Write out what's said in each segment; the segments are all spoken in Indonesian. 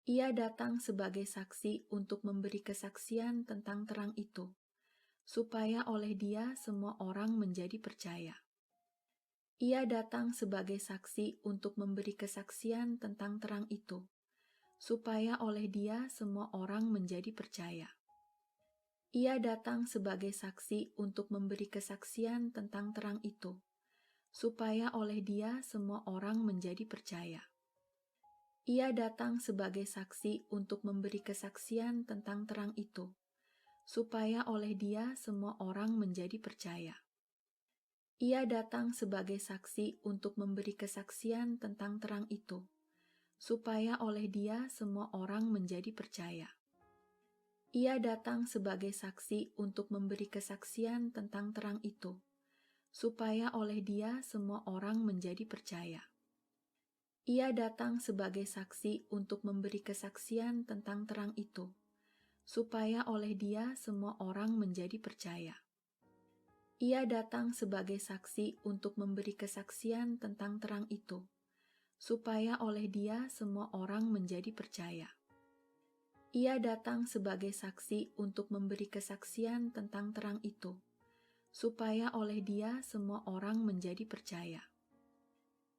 Ia datang sebagai saksi untuk memberi kesaksian tentang terang itu, supaya oleh dia semua orang menjadi percaya. Ia datang sebagai saksi untuk memberi kesaksian tentang terang itu, supaya oleh dia semua orang menjadi percaya. Ia datang sebagai saksi untuk memberi kesaksian tentang terang itu, supaya oleh dia semua orang menjadi percaya. Ia datang sebagai saksi untuk memberi kesaksian tentang terang itu, supaya oleh dia semua orang menjadi percaya. Ia datang sebagai saksi untuk memberi kesaksian tentang terang itu, supaya oleh dia semua orang menjadi percaya. Ia datang sebagai saksi untuk memberi kesaksian tentang terang itu, supaya oleh dia semua orang menjadi percaya. Ia datang sebagai saksi untuk memberi kesaksian tentang terang itu, supaya oleh dia semua orang menjadi percaya. Ia datang sebagai saksi untuk memberi kesaksian tentang terang itu, supaya oleh dia semua orang menjadi percaya. Ia datang sebagai saksi untuk memberi kesaksian tentang terang itu, supaya oleh dia semua orang menjadi percaya.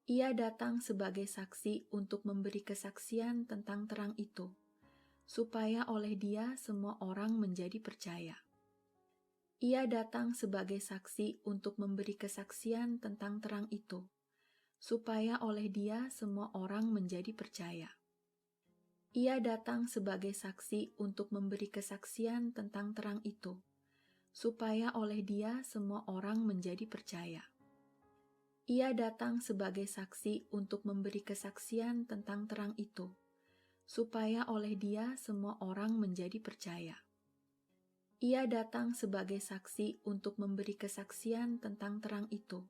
Ia datang sebagai saksi untuk memberi kesaksian tentang terang itu, supaya oleh dia semua orang menjadi percaya. Ia datang sebagai saksi untuk memberi kesaksian tentang terang itu, supaya oleh dia semua orang menjadi percaya. Ia datang sebagai saksi untuk memberi kesaksian tentang terang itu, supaya oleh dia semua orang menjadi percaya. Ia datang sebagai saksi untuk memberi kesaksian tentang terang itu, supaya oleh dia semua orang menjadi percaya. Ia datang sebagai saksi untuk memberi kesaksian tentang terang itu,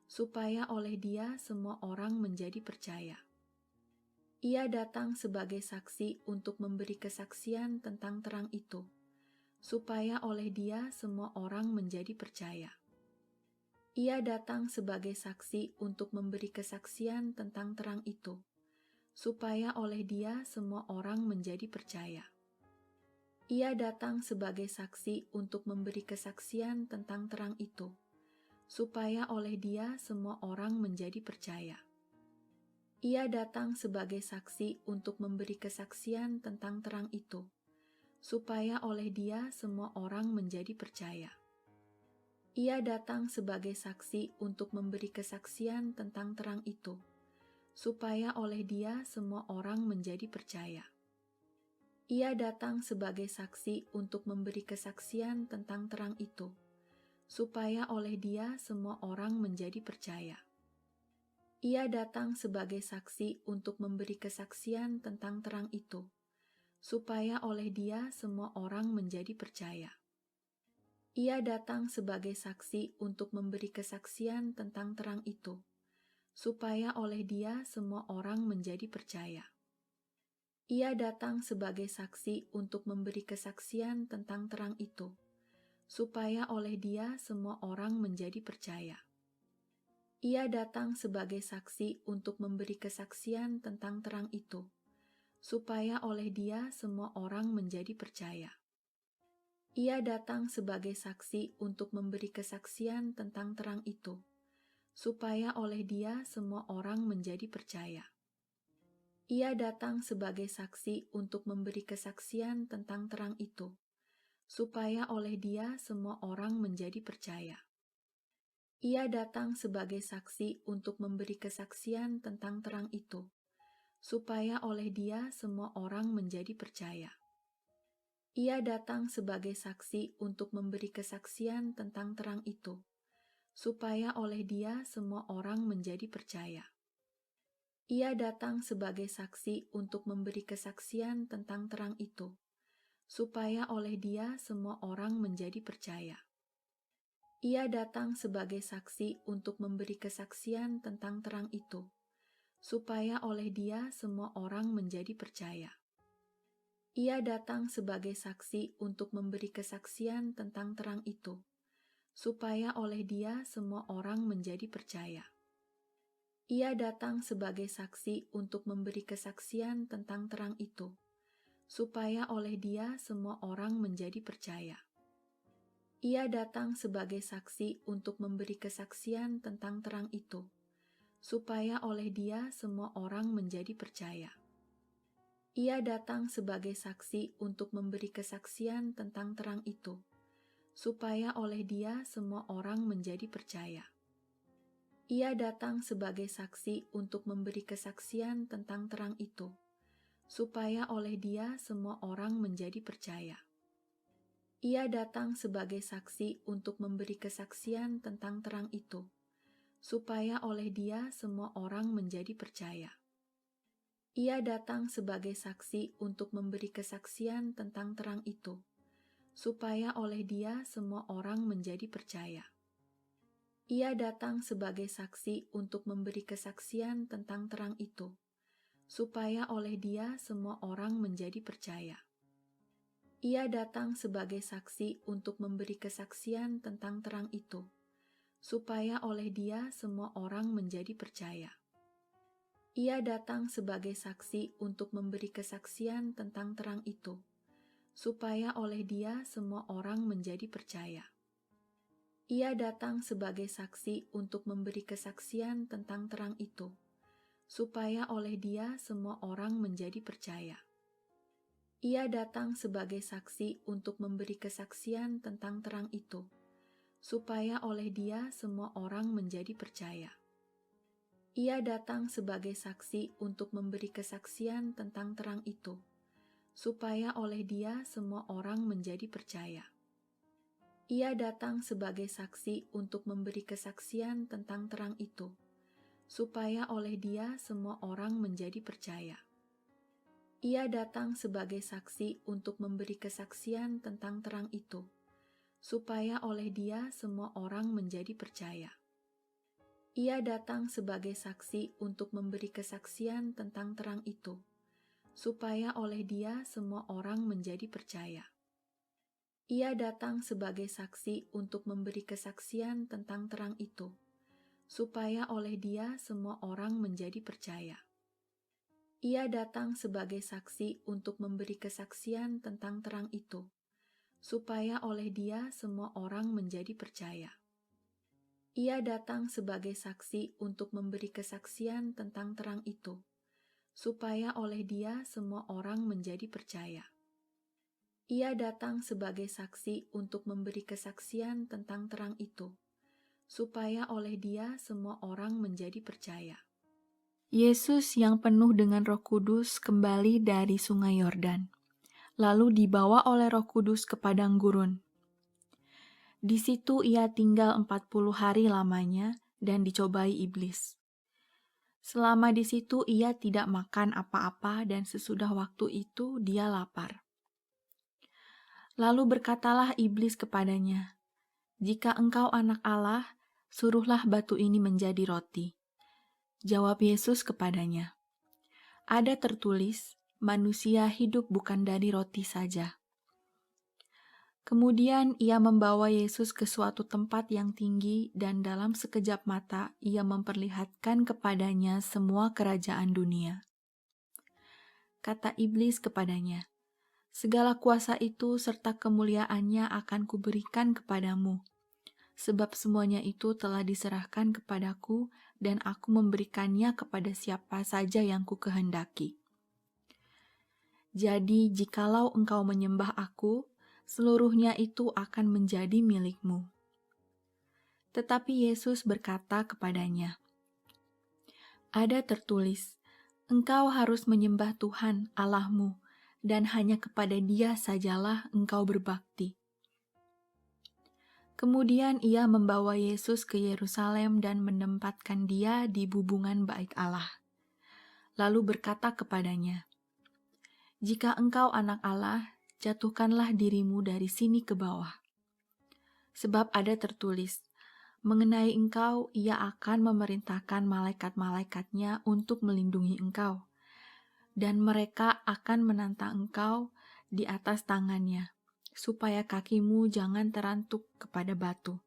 supaya oleh dia semua orang menjadi percaya. Ia datang sebagai saksi untuk memberi kesaksian tentang terang itu, supaya oleh dia semua orang menjadi percaya. Ia datang sebagai saksi untuk memberi kesaksian tentang terang itu, supaya oleh dia semua orang menjadi percaya. Ia datang sebagai saksi untuk memberi kesaksian tentang terang itu, supaya oleh dia semua orang menjadi percaya. Ia datang sebagai saksi untuk memberi kesaksian tentang terang itu, supaya oleh dia semua orang menjadi percaya. Ia datang sebagai saksi untuk memberi kesaksian tentang terang itu, supaya oleh dia semua orang menjadi percaya. Ia datang sebagai saksi untuk memberi kesaksian tentang terang itu, supaya oleh dia semua orang menjadi percaya. Ia datang sebagai saksi untuk memberi kesaksian tentang terang itu, supaya oleh dia semua orang menjadi percaya. Ia datang sebagai saksi untuk memberi kesaksian tentang terang itu, supaya oleh dia semua orang menjadi percaya. Ia datang sebagai saksi untuk memberi kesaksian tentang terang itu, supaya oleh dia semua orang menjadi percaya. Ia datang sebagai saksi untuk memberi kesaksian tentang terang itu, supaya oleh dia semua orang menjadi percaya. Ia datang sebagai saksi untuk memberi kesaksian tentang terang itu, supaya oleh dia semua orang menjadi percaya. Ia datang sebagai saksi untuk memberi kesaksian tentang terang itu, supaya oleh dia semua orang menjadi percaya. Ia datang sebagai saksi untuk memberi kesaksian tentang terang itu, supaya oleh dia semua orang menjadi percaya. Ia datang sebagai saksi untuk memberi kesaksian tentang terang itu, supaya oleh dia semua orang menjadi percaya. Ia datang sebagai saksi untuk memberi kesaksian tentang terang itu, supaya oleh dia semua orang menjadi percaya. Ia datang sebagai saksi untuk memberi kesaksian tentang terang itu, supaya oleh dia semua orang menjadi percaya. Ia datang sebagai saksi untuk memberi kesaksian tentang terang itu, supaya oleh dia semua orang menjadi percaya. Ia datang sebagai saksi untuk memberi kesaksian tentang terang itu, supaya oleh Dia semua orang menjadi percaya. Ia datang sebagai saksi untuk memberi kesaksian tentang terang itu, supaya oleh Dia semua orang menjadi percaya. Ia datang sebagai saksi untuk memberi kesaksian tentang terang itu, supaya oleh Dia semua orang menjadi percaya. Ia datang sebagai saksi untuk memberi kesaksian tentang terang itu, supaya oleh Dia semua orang menjadi percaya. Ia datang sebagai saksi untuk memberi kesaksian tentang terang itu, supaya oleh Dia semua orang menjadi percaya. Ia datang sebagai saksi untuk memberi kesaksian tentang terang itu, supaya oleh Dia semua orang menjadi percaya. Ia datang sebagai saksi untuk memberi kesaksian tentang terang itu, supaya oleh Dia semua orang menjadi percaya. Ia datang sebagai saksi untuk memberi kesaksian tentang terang itu, supaya oleh Dia semua orang menjadi percaya. Ia datang sebagai saksi untuk memberi kesaksian tentang terang itu, supaya oleh Dia semua orang menjadi percaya. Ia datang sebagai saksi untuk memberi kesaksian tentang terang itu, supaya oleh Dia semua orang menjadi percaya. Ia datang sebagai saksi untuk memberi kesaksian tentang terang itu, supaya oleh Dia semua orang menjadi percaya. Ia datang sebagai saksi untuk memberi kesaksian tentang terang itu, supaya oleh Dia semua orang menjadi percaya. Ia datang sebagai saksi untuk memberi kesaksian tentang terang itu, supaya oleh Dia semua orang menjadi percaya. Ia datang sebagai saksi untuk memberi kesaksian tentang terang itu, supaya oleh Dia semua orang menjadi percaya. Ia datang sebagai saksi untuk memberi kesaksian tentang terang itu, supaya oleh Dia semua orang menjadi percaya. Ia datang sebagai saksi untuk memberi kesaksian tentang terang itu, supaya oleh Dia semua orang menjadi percaya. Ia datang sebagai saksi untuk memberi kesaksian tentang terang itu, supaya oleh Dia semua orang menjadi percaya. Ia datang sebagai saksi untuk memberi kesaksian tentang terang itu, supaya oleh Dia semua orang menjadi percaya. Ia datang sebagai saksi untuk memberi kesaksian tentang terang itu, supaya oleh Dia semua orang menjadi percaya. Yesus yang penuh dengan Roh Kudus kembali dari Sungai Yordan, lalu dibawa oleh Roh Kudus ke padang gurun. Di situ Ia tinggal 40 hari lamanya dan dicobai iblis. Selama di situ Ia tidak makan apa-apa dan sesudah waktu itu Dia lapar. Lalu berkatalah iblis kepadanya, "Jika engkau anak Allah, suruhlah batu ini menjadi roti." Jawab Yesus kepadanya, "Ada tertulis, manusia hidup bukan dari roti saja." Kemudian Ia membawa Yesus ke suatu tempat yang tinggi dan dalam sekejap mata Ia memperlihatkan kepadanya semua kerajaan dunia. Kata iblis kepadanya, "Segala kuasa itu serta kemuliaannya akan kuberikan kepadamu, sebab semuanya itu telah diserahkan kepadaku dan aku memberikannya kepada siapa saja yang kukehendaki. Jadi jikalau engkau menyembah aku, seluruhnya itu akan menjadi milikmu." Tetapi Yesus berkata kepadanya, "Ada tertulis, engkau harus menyembah Tuhan Allahmu, dan hanya kepada Dia sajalah engkau berbakti." Kemudian Ia membawa Yesus ke Yerusalem dan menempatkan Dia di bubungan bait Allah. Lalu berkata kepadanya, "Jika engkau anak Allah, jatuhkanlah dirimu dari sini ke bawah. Sebab ada tertulis, mengenai engkau Ia akan memerintahkan malaikat-malaikatnya untuk melindungi engkau, dan mereka akan menantang engkau di atas tangannya, supaya kakimu jangan terantuk kepada batu."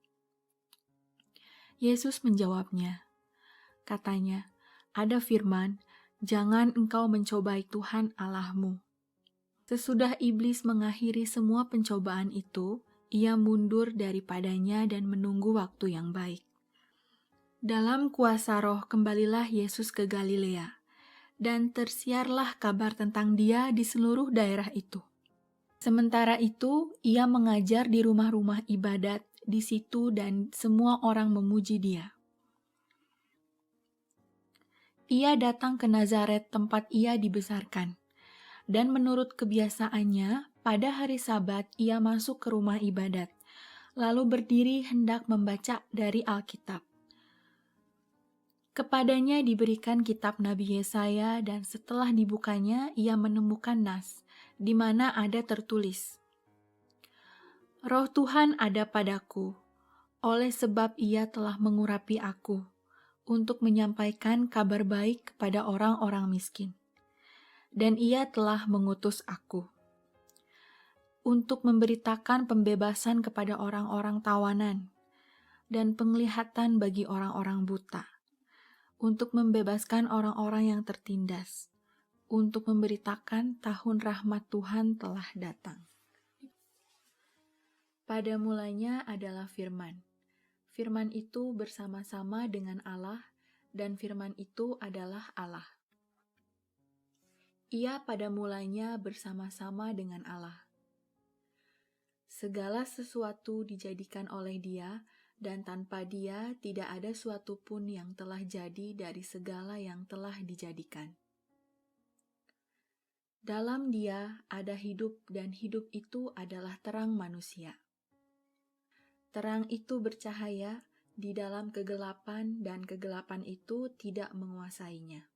Yesus menjawabnya, Katanya, ada firman, "Jangan engkau mencobai Tuhan Allahmu." Sesudah iblis mengakhiri semua pencobaan itu, ia mundur daripadanya dan menunggu waktu yang baik. Dalam kuasa Roh kembalilah Yesus ke Galilea, dan tersiarlah kabar tentang Dia di seluruh daerah itu. Sementara itu, ia mengajar di rumah-rumah ibadat di situ dan semua orang memuji Dia. Ia datang ke Nazaret tempat ia dibesarkan, dan menurut kebiasaannya, pada hari Sabat ia masuk ke rumah ibadat, lalu berdiri hendak membaca dari Alkitab. Kepadanya diberikan kitab Nabi Yesaya, dan setelah dibukanya ia menemukan nas, di mana ada tertulis, "Roh Tuhan ada padaku, oleh sebab ia telah mengurapi aku, untuk menyampaikan kabar baik kepada orang-orang miskin. Dan ia telah mengutus aku untuk memberitakan pembebasan kepada orang-orang tawanan, dan penglihatan bagi orang-orang buta, untuk membebaskan orang-orang yang tertindas, untuk memberitakan tahun rahmat Tuhan telah datang." Pada mulanya adalah firman. Firman itu bersama-sama dengan Allah, dan firman itu adalah Allah. Ia pada mulanya bersama-sama dengan Allah. Segala sesuatu dijadikan oleh Dia, dan tanpa Dia tidak ada suatu pun yang telah jadi dari segala yang telah dijadikan. Dalam Dia ada hidup, dan hidup itu adalah terang manusia. Terang itu bercahaya di dalam kegelapan, dan kegelapan itu tidak menguasainya.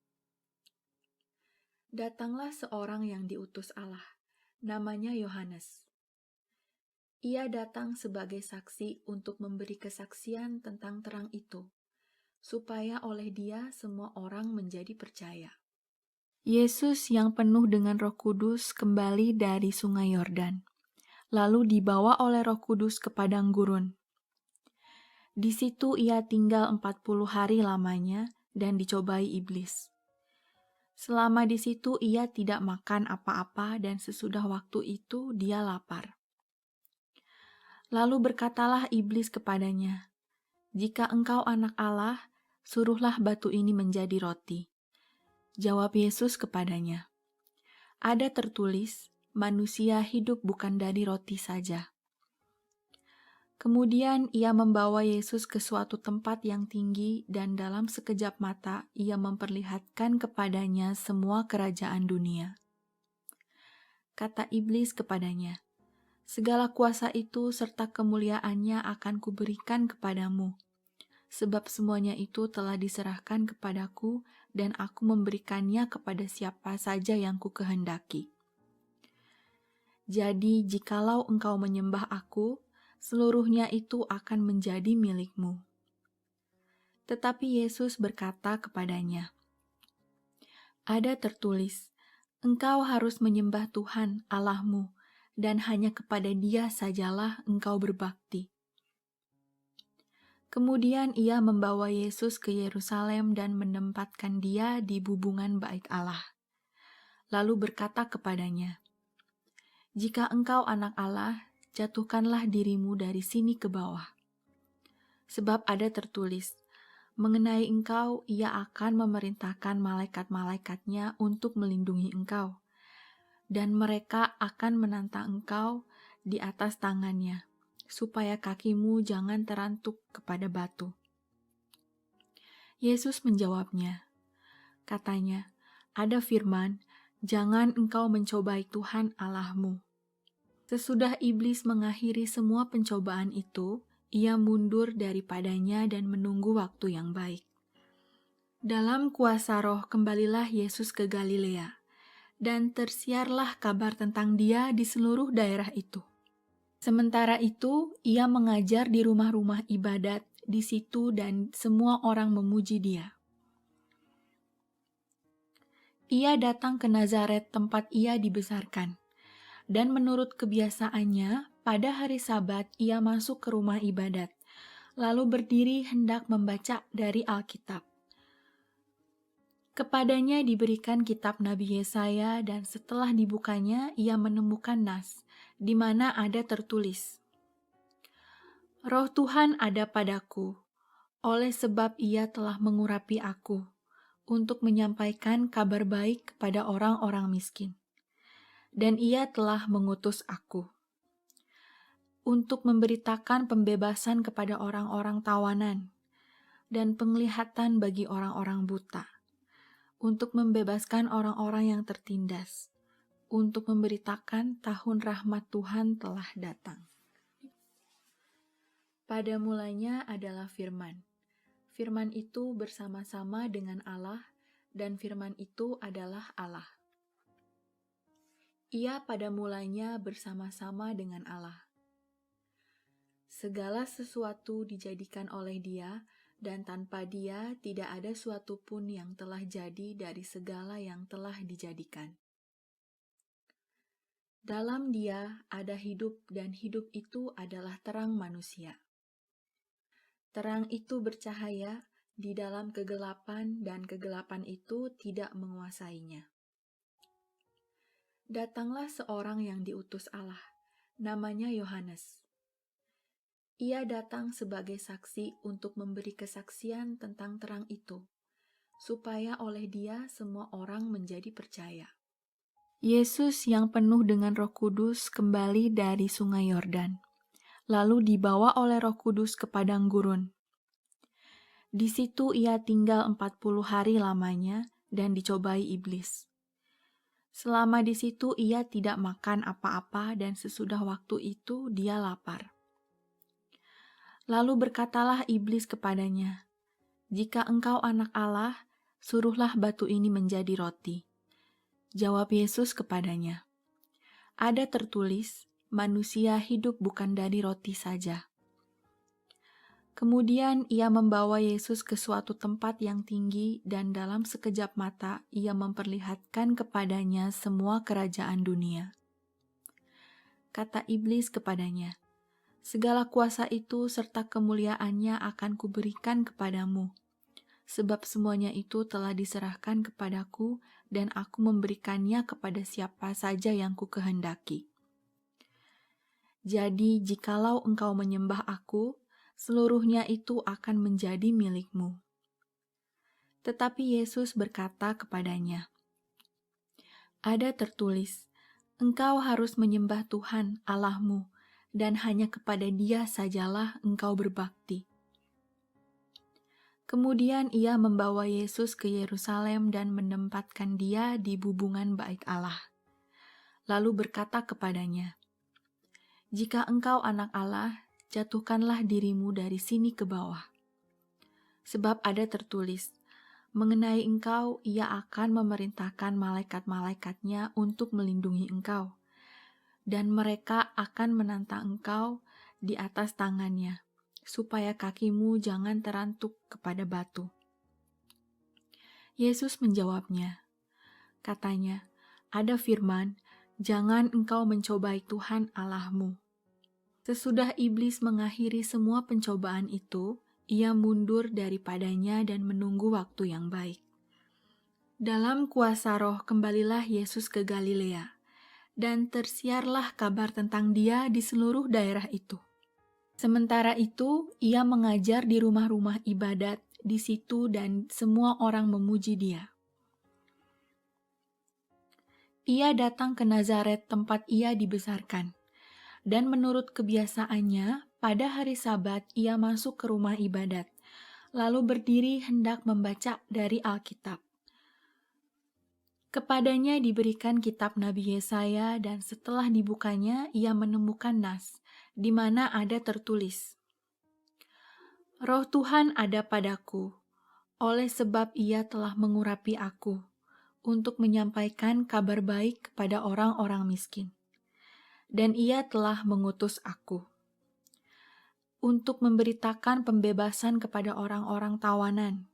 Datanglah seorang yang diutus Allah, namanya Yohanes. Ia datang sebagai saksi untuk memberi kesaksian tentang terang itu, supaya oleh Dia semua orang menjadi percaya. Yesus yang penuh dengan Roh Kudus kembali dari Sungai Yordan, lalu dibawa oleh Roh Kudus ke padang gurun. Di situ ia tinggal 40 hari lamanya dan dicobai iblis. Selama di situ ia tidak makan apa-apa, dan sesudah waktu itu dia lapar. Lalu berkatalah iblis kepadanya, "Jika engkau anak Allah, suruhlah batu ini menjadi roti." Jawab Yesus kepadanya, "Ada tertulis, manusia hidup bukan dari roti saja." Kemudian ia membawa Yesus ke suatu tempat yang tinggi, dan dalam sekejap mata ia memperlihatkan kepadanya semua kerajaan dunia. Kata iblis kepadanya, "Segala kuasa itu serta kemuliaannya akan kuberikan kepadamu, sebab semuanya itu telah diserahkan kepadaku, dan aku memberikannya kepada siapa saja yang kukehendaki. Jadi jikalau engkau menyembah aku, seluruhnya itu akan menjadi milikmu." Tetapi Yesus berkata kepadanya, "Ada tertulis, engkau harus menyembah Tuhan Allahmu, dan hanya kepada Dia sajalah engkau berbakti." Kemudian ia membawa Yesus ke Yerusalem dan menempatkan Dia di bubungan bait Allah. Lalu berkata kepadanya, "Jika engkau anak Allah, jatuhkanlah dirimu dari sini ke bawah. Sebab ada tertulis, mengenai engkau ia akan memerintahkan malaikat-malaikatnya untuk melindungi engkau, dan mereka akan menantang engkau di atas tangannya, supaya kakimu jangan terantuk kepada batu." Yesus menjawabnya, katanya, "Ada firman, jangan engkau mencobai Tuhan Allahmu." Sesudah iblis mengakhiri semua pencobaan itu, ia mundur daripadanya dan menunggu waktu yang baik. Dalam kuasa Roh kembalilah Yesus ke Galilea, dan tersiarlah kabar tentang Dia di seluruh daerah itu. Sementara itu, ia mengajar di rumah-rumah ibadat di situ dan semua orang memuji Dia. Ia datang ke Nazaret tempat ia dibesarkan. Dan menurut kebiasaannya, pada hari Sabat ia masuk ke rumah ibadat, lalu berdiri hendak membaca dari Alkitab. Kepadanya diberikan kitab Nabi Yesaya dan setelah dibukanya ia menemukan nas, di mana ada tertulis, Roh Tuhan ada padaku, oleh sebab ia telah mengurapi aku, untuk menyampaikan kabar baik kepada orang-orang miskin. Dan ia telah mengutus aku untuk memberitakan pembebasan kepada orang-orang tawanan dan penglihatan bagi orang-orang buta, untuk membebaskan orang-orang yang tertindas, untuk memberitakan tahun rahmat Tuhan telah datang. Pada mulanya adalah firman. Firman itu bersama-sama dengan Allah, dan firman itu adalah Allah. Ia pada mulanya bersama-sama dengan Allah. Segala sesuatu dijadikan oleh Dia, dan tanpa Dia tidak ada suatu pun yang telah jadi dari segala yang telah dijadikan. Dalam Dia ada hidup, dan hidup itu adalah terang manusia. Terang itu bercahaya di dalam kegelapan, dan kegelapan itu tidak menguasainya. Datanglah seorang yang diutus Allah, namanya Yohanes. Ia datang sebagai saksi untuk memberi kesaksian tentang terang itu, supaya oleh Dia semua orang menjadi percaya. Yesus yang penuh dengan Roh Kudus kembali dari Sungai Yordan, lalu dibawa oleh Roh Kudus ke padang gurun. Di situ ia tinggal 40 hari lamanya dan dicobai iblis. Selama di situ ia tidak makan apa-apa, dan sesudah waktu itu dia lapar. Lalu berkatalah iblis kepadanya, "Jika engkau anak Allah, suruhlah batu ini menjadi roti." Jawab Yesus kepadanya, "Ada tertulis, manusia hidup bukan dari roti saja." Kemudian ia membawa Yesus ke suatu tempat yang tinggi, dan dalam sekejap mata ia memperlihatkan kepadanya semua kerajaan dunia. Kata iblis kepadanya, "Segala kuasa itu serta kemuliaannya akan kuberikan kepadamu, sebab semuanya itu telah diserahkan kepadaku, dan aku memberikannya kepada siapa saja yang kukehendaki. Jadi jikalau engkau menyembah aku, seluruhnya itu akan menjadi milikmu." Tetapi Yesus berkata kepadanya, "Ada tertulis, engkau harus menyembah Tuhan Allahmu, dan hanya kepada Dia sajalah engkau berbakti." Kemudian ia membawa Yesus ke Yerusalem dan menempatkan Dia di bubungan bait Allah. Lalu berkata kepadanya, "Jika engkau anak Allah, jatuhkanlah dirimu dari sini ke bawah. Sebab ada tertulis, mengenai engkau ia akan memerintahkan malaikat-malaikatnya untuk melindungi engkau, dan mereka akan menantang engkau di atas tangannya, supaya kakimu jangan terantuk kepada batu." Yesus menjawabnya, katanya, "Ada firman, jangan engkau mencobai Tuhan Allahmu." Sesudah iblis mengakhiri semua pencobaan itu, ia mundur daripadanya dan menunggu waktu yang baik. Dalam kuasa Roh kembalilah Yesus ke Galilea, dan tersiarlah kabar tentang Dia di seluruh daerah itu. Sementara itu, ia mengajar di rumah-rumah ibadat di situ, dan semua orang memuji Dia. Ia datang ke Nazaret tempat ia dibesarkan, dan menurut kebiasaannya, pada hari Sabat ia masuk ke rumah ibadat, lalu berdiri hendak membaca dari Alkitab. Kepadanya diberikan kitab Nabi Yesaya, dan setelah dibukanya ia menemukan nas, di mana ada tertulis, Roh Tuhan ada padaku, oleh sebab ia telah mengurapi aku, untuk menyampaikan kabar baik kepada orang-orang miskin. Dan ia telah mengutus aku untuk memberitakan pembebasan kepada orang-orang tawanan,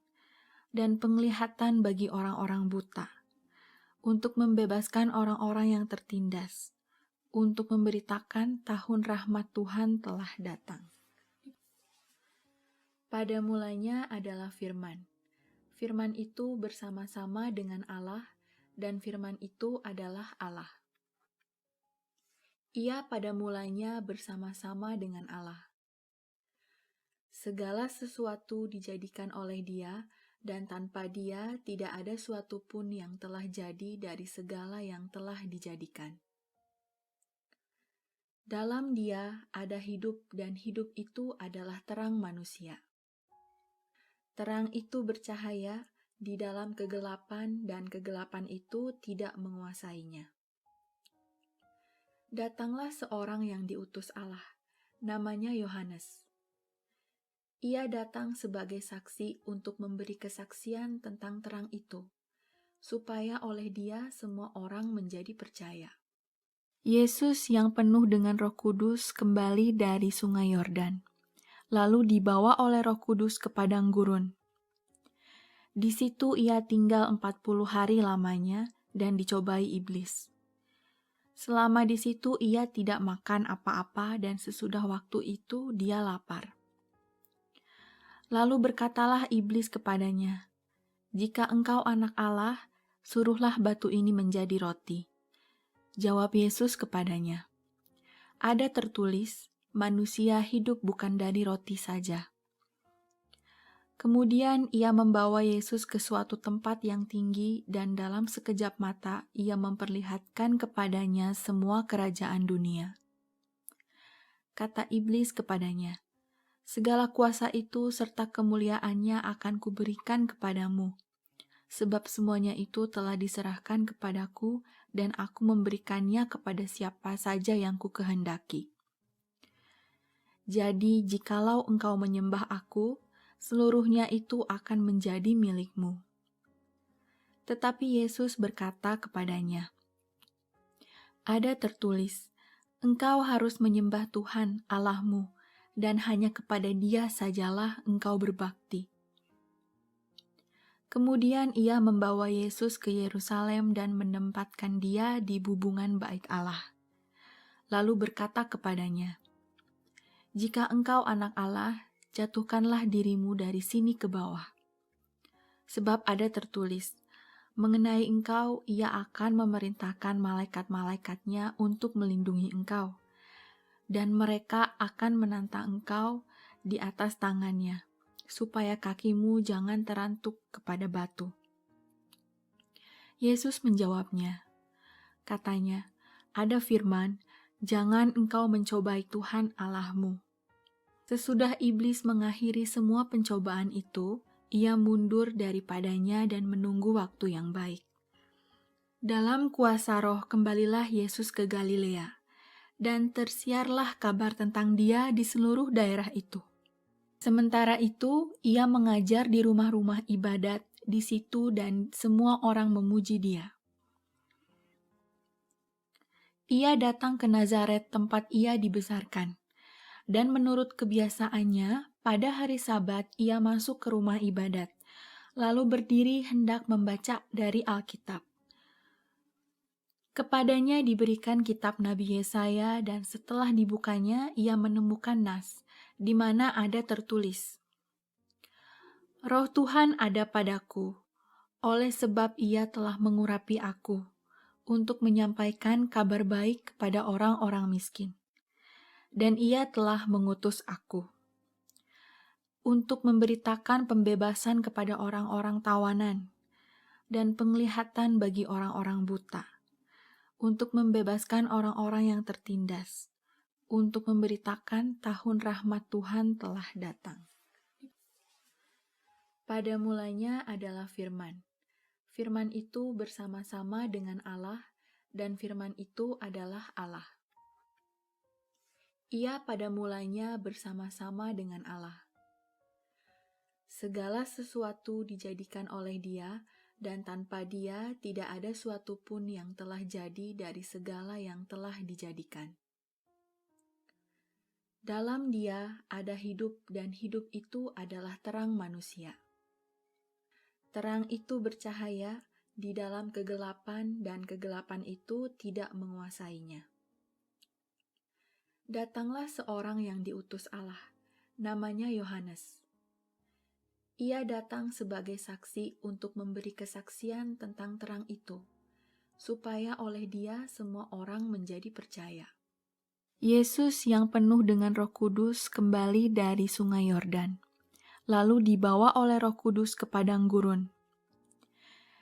dan penglihatan bagi orang-orang buta, untuk membebaskan orang-orang yang tertindas, untuk memberitakan tahun rahmat Tuhan telah datang. Pada mulanya adalah firman. Firman itu bersama-sama dengan Allah, dan firman itu adalah Allah. Ia pada mulanya bersama-sama dengan Allah. Segala sesuatu dijadikan oleh Dia, dan tanpa Dia tidak ada suatu pun yang telah jadi dari segala yang telah dijadikan. Dalam Dia ada hidup, dan hidup itu adalah terang manusia. Terang itu bercahaya di dalam kegelapan, dan kegelapan itu tidak menguasainya. Datanglah seorang yang diutus Allah, namanya Yohanes. Ia datang sebagai saksi untuk memberi kesaksian tentang terang itu, supaya oleh Dia semua orang menjadi percaya. Yesus yang penuh dengan Roh Kudus kembali dari Sungai Yordan, lalu dibawa oleh Roh Kudus ke padang gurun. Di situ Ia tinggal 40 hari lamanya dan dicobai iblis. Selama di situ Ia tidak makan apa-apa, dan sesudah waktu itu Dia lapar. Lalu berkatalah iblis kepadanya, "Jika engkau anak Allah, suruhlah batu ini menjadi roti." Jawab Yesus kepadanya, "Ada tertulis, manusia hidup bukan dari roti saja." Kemudian Ia membawa Yesus ke suatu tempat yang tinggi, dan dalam sekejap mata Ia memperlihatkan kepadanya semua kerajaan dunia. Kata iblis kepadanya, "Segala kuasa itu serta kemuliaannya akan kuberikan kepadamu, sebab semuanya itu telah diserahkan kepadaku, dan aku memberikannya kepada siapa saja yang kukehendaki. Jadi jikalau engkau menyembah aku, seluruhnya itu akan menjadi milikmu." Tetapi Yesus berkata kepadanya, "Ada tertulis, engkau harus menyembah Tuhan Allahmu, dan hanya kepada Dia sajalah engkau berbakti." Kemudian Ia membawa Yesus ke Yerusalem dan menempatkan Dia di bubungan bait Allah. Lalu berkata kepadanya, "Jika engkau anak Allah, jatuhkanlah dirimu dari sini ke bawah. Sebab ada tertulis, mengenai engkau Ia akan memerintahkan malaikat-malaikatnya untuk melindungi engkau, dan mereka akan menantang engkau di atas tangannya, supaya kakimu jangan terantuk kepada batu." Yesus menjawabnya, katanya, "Ada firman, jangan engkau mencobai Tuhan Allahmu." Sesudah iblis mengakhiri semua pencobaan itu, ia mundur daripadanya dan menunggu waktu yang baik. Dalam kuasa Roh kembalilah Yesus ke Galilea, dan tersiarlah kabar tentang Dia di seluruh daerah itu. Sementara itu, Ia mengajar di rumah-rumah ibadat di situ, dan semua orang memuji Dia. Ia datang ke Nazaret tempat Ia dibesarkan, dan menurut kebiasaannya, pada hari Sabat Ia masuk ke rumah ibadat, lalu berdiri hendak membaca dari Alkitab. Kepadanya diberikan kitab Nabi Yesaya, dan setelah dibukanya Ia menemukan nas, di mana ada tertulis, "Roh Tuhan ada padaku, oleh sebab Ia telah mengurapi aku, untuk menyampaikan kabar baik kepada orang-orang miskin. Dan Ia telah mengutus aku untuk memberitakan pembebasan kepada orang-orang tawanan, dan penglihatan bagi orang-orang buta, untuk membebaskan orang-orang yang tertindas, untuk memberitakan tahun rahmat Tuhan telah datang." Pada mulanya adalah firman. Firman itu bersama-sama dengan Allah, dan firman itu adalah Allah. Ia pada mulanya bersama-sama dengan Allah. Segala sesuatu dijadikan oleh Dia, dan tanpa Dia tidak ada suatu pun yang telah jadi dari segala yang telah dijadikan. Dalam Dia ada hidup, dan hidup itu adalah terang manusia. Terang itu bercahaya di dalam kegelapan, dan kegelapan itu tidak menguasainya. Datanglah seorang yang diutus Allah, namanya Yohanes. Ia datang sebagai saksi untuk memberi kesaksian tentang terang itu, supaya oleh Dia semua orang menjadi percaya. Yesus yang penuh dengan Roh Kudus kembali dari Sungai Yordan, lalu dibawa oleh Roh Kudus ke padang gurun.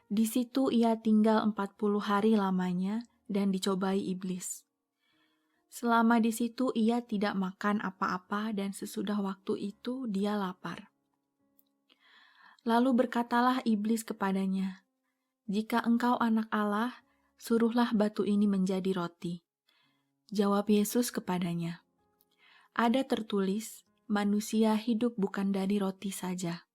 Di situ ia tinggal 40 hari lamanya dan dicobai iblis. Selama di situ ia tidak makan apa-apa dan sesudah waktu itu dia lapar. Lalu berkatalah iblis kepadanya, "Jika engkau anak Allah, suruhlah batu ini menjadi roti." Jawab Yesus kepadanya, "Ada tertulis, manusia hidup bukan dari roti saja."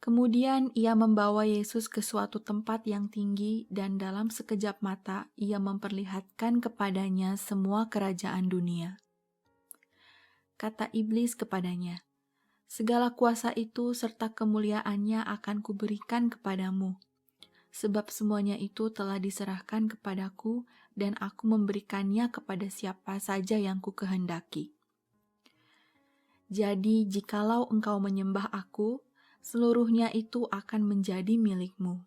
Kemudian ia membawa Yesus ke suatu tempat yang tinggi dan dalam sekejap mata ia memperlihatkan kepadanya semua kerajaan dunia. Kata iblis kepadanya, "Segala kuasa itu serta kemuliaannya akan kuberikan kepadamu, sebab semuanya itu telah diserahkan kepadaku dan aku memberikannya kepada siapa saja yang kukehendaki. Jadi jikalau engkau menyembah aku, seluruhnya itu akan menjadi milikmu."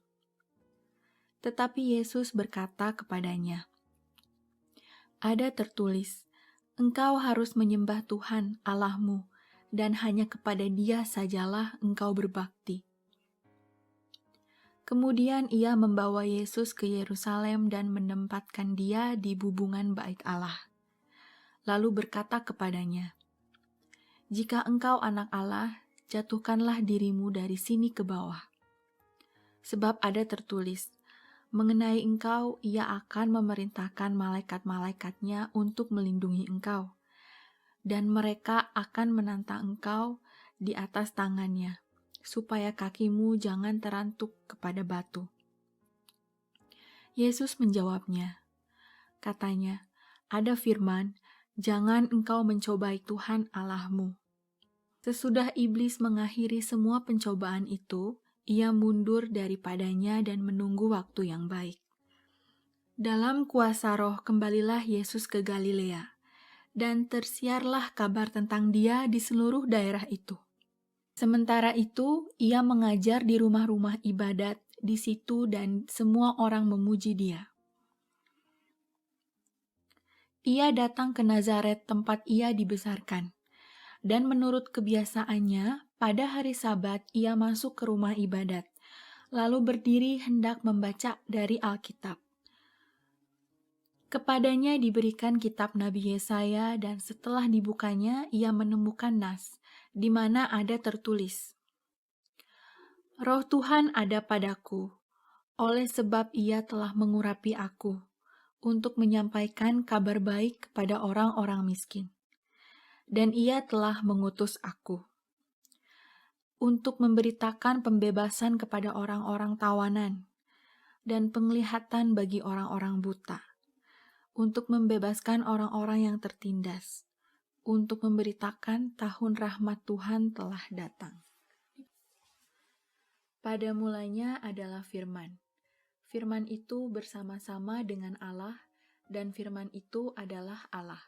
Tetapi Yesus berkata kepadanya, "Ada tertulis, engkau harus menyembah Tuhan Allahmu, dan hanya kepada Dia sajalah engkau berbakti." Kemudian ia membawa Yesus ke Yerusalem dan menempatkan Dia di bubungan bait Allah. Lalu berkata kepadanya, "Jika engkau anak Allah, jatuhkanlah dirimu dari sini ke bawah. Sebab ada tertulis, mengenai engkau ia akan memerintahkan malaikat-malaikatnya untuk melindungi engkau, dan mereka akan menantang engkau di atas tangannya, supaya kakimu jangan terantuk kepada batu." Yesus menjawabnya, katanya, "Ada firman, jangan engkau mencobai Tuhan Allahmu." Sesudah iblis mengakhiri semua pencobaan itu, ia mundur daripadanya dan menunggu waktu yang baik. Dalam kuasa Roh kembalilah Yesus ke Galilea, dan tersiarlah kabar tentang Dia di seluruh daerah itu. Sementara itu, ia mengajar di rumah-rumah ibadat di situ dan semua orang memuji Dia. Ia datang ke Nazaret tempat ia dibesarkan. Dan menurut kebiasaannya, pada hari Sabat ia masuk ke rumah ibadat, lalu berdiri hendak membaca dari Alkitab. Kepadanya diberikan kitab Nabi Yesaya, dan setelah dibukanya ia menemukan nas, di mana ada tertulis, "Roh Tuhan ada padaku, oleh sebab ia telah mengurapi aku, untuk menyampaikan kabar baik kepada orang-orang miskin. Dan ia telah mengutus aku untuk memberitakan pembebasan kepada orang-orang tawanan dan penglihatan bagi orang-orang buta, untuk membebaskan orang-orang yang tertindas, untuk memberitakan tahun rahmat Tuhan telah datang." Pada mulanya adalah firman. Firman itu bersama-sama dengan Allah, dan firman itu adalah Allah.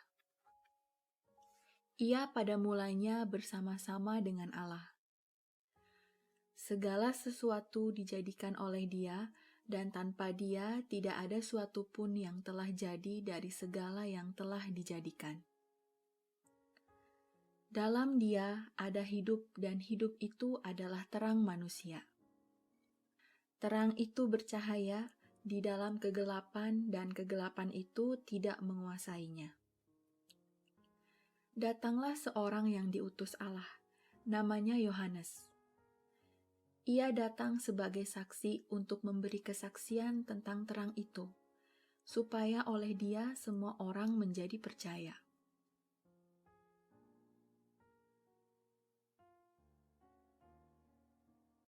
Ia pada mulanya bersama-sama dengan Allah. Segala sesuatu dijadikan oleh Dia, dan tanpa Dia tidak ada suatu pun yang telah jadi dari segala yang telah dijadikan. Dalam Dia ada hidup, dan hidup itu adalah terang manusia. Terang itu bercahaya di dalam kegelapan, dan kegelapan itu tidak menguasainya. Datanglah seorang yang diutus Allah, namanya Yohanes. Ia datang sebagai saksi untuk memberi kesaksian tentang terang itu, supaya oleh Dia semua orang menjadi percaya.